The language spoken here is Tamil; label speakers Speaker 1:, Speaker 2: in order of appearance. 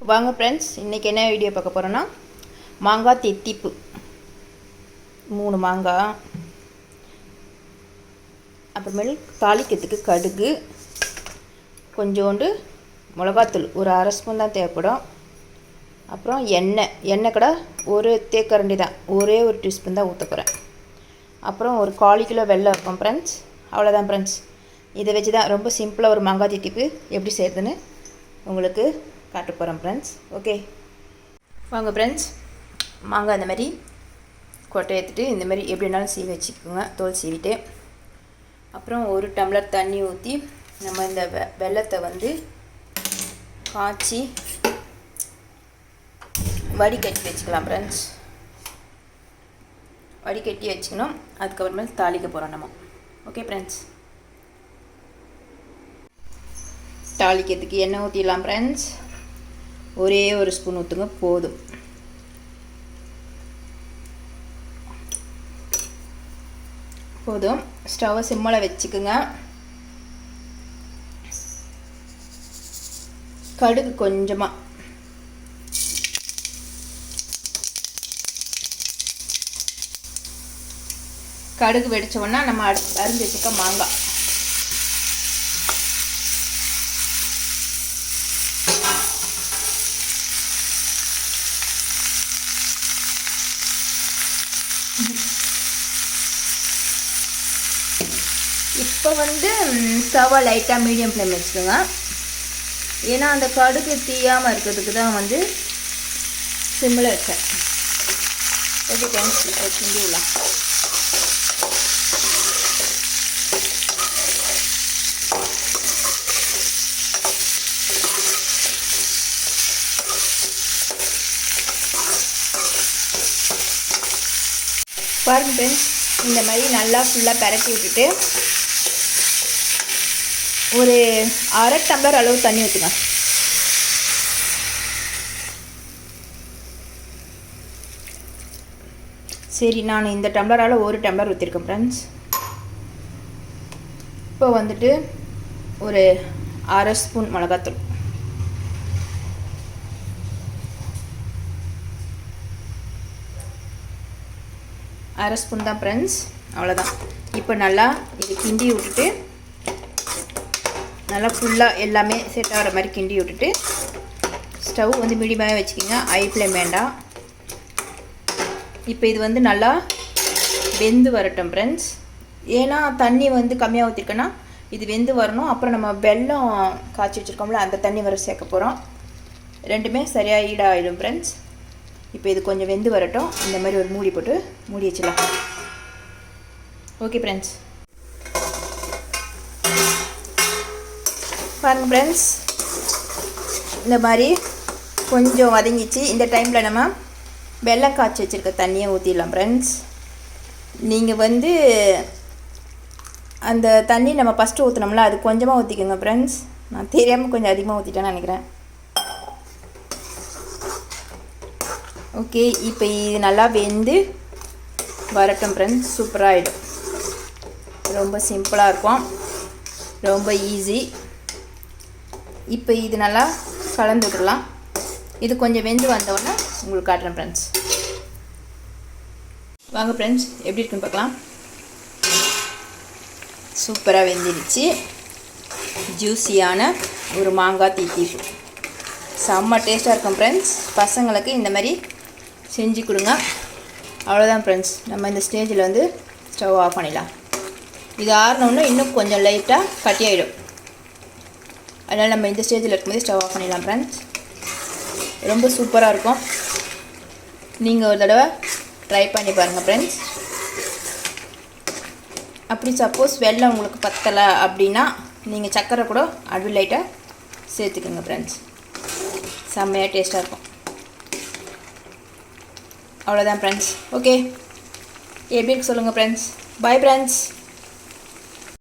Speaker 1: வாங்க ஃப்ரெண்ட்ஸ், இன்றைக்கி என்ன வீடியோ பார்க்க போகிறோன்னா மாங்காய் தித்திப்பு. 3 மாங்காய், அப்புறமேல் தாளிக்கிறதுக்கு கடுகு, கொஞ்சோண்டு மிளகாத்தூள் ஒரு 1/2 ஸ்பூன் தான் தேவைப்படும். அப்புறம் எண்ணெய் கூட ஒரு தேக்கரண்டி தான், ஒரே ஒரு டீஸ்பூன் தான் ஊற்ற போகிறேன். அப்புறம் ஒரு 1/4 கிலோ வெல்லம் இருக்கும் ஃப்ரெண்ட்ஸ். அவ்வளோதான் ஃப்ரெண்ட்ஸ். இதை வச்சு தான் ரொம்ப சிம்பிளாக ஒரு மாங்காய் தித்திப்பு எப்படி செய்கிறதுன்னு உங்களுக்கு காட்ட போகிறேன் ஃப்ரெண்ட்ஸ். ஓகே வாங்க ஃப்ரெண்ட்ஸ். மாங்காய் இந்த மாதிரி கொட்டை எடுத்துகிட்டு இந்த மாதிரி எப்படி வேணாலும் சீவி வச்சுக்கோங்க, தோல் சீவிட்டு. அப்புறம் 1 டம்ளர் தண்ணி ஊற்றி நம்ம இந்த வெல்லத்தை வந்து காய்ச்சி வடிகட்டி வச்சுக்கலாம் ஃப்ரெண்ட்ஸ். வடிகட்டி வச்சுக்கணும். அதுக்கப்புறமேல் தாளிக்க போகிறோம் நம்ம. Okay friends. தாளிக்கிறதுக்கு எண்ணெய் ஊற்றிடலாம் ஃப்ரெண்ட்ஸ். ஒரே ஒரு ஸ்பூன் ஊற்றுங்க போதும். போதும். ஸ்டவ்வை சிம்மில் வச்சுக்குங்க. கடுகு கொஞ்சமாக, கடுகு வெடிச்சோன்னா நம்ம அரிஞ்சு வச்சுக்க மாங்காய், இப்போ வந்து ஸ்டவ்வை லைட்டாக மீடியம் ஃப்ளேம் வச்சுக்கோங்க. ஏன்னா அந்த கடுகு தீயாமல் இருக்கிறதுக்கு தான் வந்து சிம்மில் வச்சேன். ஓகே ஃப்ரெண்ட்ஸ், கிண்டி விடலாம். பாருங்க ஃப்ரெண்ட்ஸ், இந்த மாதிரி நல்லா ஃபுல்லாக பரட்டி விட்டுட்டு ஒரு 1/2 டம்ளர் அளவு தண்ணி ஊற்றுங்க. சரி, நான் இந்த டம்ளரால் 1 டம்ளர் ஊற்றிருக்கேன் ஃப்ரெண்ட்ஸ். இப்போ வந்துட்டு ஒரு 1/2 ஸ்பூன் மிளகாத்தூள், அரை ஸ்பூன் தான் ஃப்ரெண்ட்ஸ். அவ்வளோதான். இப்போ நல்லா இது கிண்டி விட்டுட்டு நல்லா ஃபுல்லாக எல்லாமே செட் ஆகிற மாதிரி கிண்டி விட்டுட்டு ஸ்டவ் வந்து மீடியமாக வச்சுக்கிங்க, ஹை ஃப்ளேம் வேண்டாம். இப்போ இது வந்து நல்லா வெந்து வரட்டும் ஃப்ரெண்ட்ஸ். ஏன்னா தண்ணி வந்து கம்மியாக ஊற்றிருக்கேன்னா இது வெந்து வரணும். அப்புறம் நம்ம வெல்லம் காய்ச்சி வச்சுருக்கோம்ல, அந்த தண்ணி வர சேர்க்க போகிறோம். ரெண்டுமே சரியாக ஈடாகிடும் ஃப்ரெண்ட்ஸ். இப்போ இது கொஞ்சம் வெந்து வரட்டும். இந்த மாதிரி ஒரு மூடி போட்டு மூடி வச்சிடலாம். Okay friends. பாருங்கள் ஃப்ரெண்ட்ஸ், இந்த மாதிரி கொஞ்சம் வதங்கிச்சு. இந்த டைமில் நம்ம வெல்லம் காய்ச்சி வச்சுருக்க தண்ணியை ஊற்றிடலாம் ஃப்ரெண்ட்ஸ். நீங்கள் வந்து அந்த தண்ணி நம்ம ஃபஸ்ட்டு ஊற்றினோம்ல, அது கொஞ்சமாக ஊற்றிக்கோங்க ஃப்ரெண்ட்ஸ். நான் தெரியாமல் கொஞ்சம் அதிகமாக ஊற்றிட்டேன்னு நினைக்கிறேன். ஓகே, இப்போ இது நல்லா வெந்து வரட்டும் ஃப்ரெண்ட்ஸ். சூப்பராகிடும். ரொம்ப சிம்பிளாக இருக்கும், ரொம்ப ஈஸி. இப்போ இது நல்லா கலந்து விட்டுடலாம். இது கொஞ்சம் வெந்து வந்தோடனே உங்களுக்கு காட்டுறேன் ஃப்ரெண்ட்ஸ். வாங்க ஃப்ரெண்ட்ஸ், எப்படி இருக்குன்னு பார்க்கலாம். சூப்பராக வெந்துடுச்சு. ஜூஸியான ஒரு மாங்காய் தித்திப்பு செம்ம டேஸ்ட்டாக இருக்கும் ஃப்ரெண்ட்ஸ். பசங்களுக்கு இந்த மாதிரி செஞ்சு கொடுங்க. அவ்வளோதான் ஃப்ரெண்ட்ஸ். நம்ம இந்த ஸ்டேஜில் வந்து ஸ்டவ் ஆஃப் பண்ணிடலாம். இது ஆறினோன்னா இன்னும் கொஞ்சம் லைட்டாக கட்டியாயிடும். அதனால் நம்ம இந்த ஸ்டேஜில் இருக்கும்போது ஸ்டவ் ஆஃப் பண்ணிடலாம் ஃப்ரெண்ட்ஸ். ரொம்ப சூப்பராக இருக்கும். நீங்கள் ஒரு தடவை ட்ரை பண்ணி பாருங்கள் ஃப்ரெண்ட்ஸ். அப்படி சப்போஸ் வெல்லம் உங்களுக்கு பத்தலை அப்படின்னா நீங்கள் சர்க்கரை கூட அடி லைட்டாக சேர்த்துக்கோங்க ஃப்ரெண்ட்ஸ். செம்மையாக டேஸ்ட்டாக இருக்கும். அவ்வளோதான் ஃப்ரெண்ட்ஸ். ஓகே, எப்படி இருக்கு சொல்லுங்கள் ஃப்ரெண்ட்ஸ். Bye friends.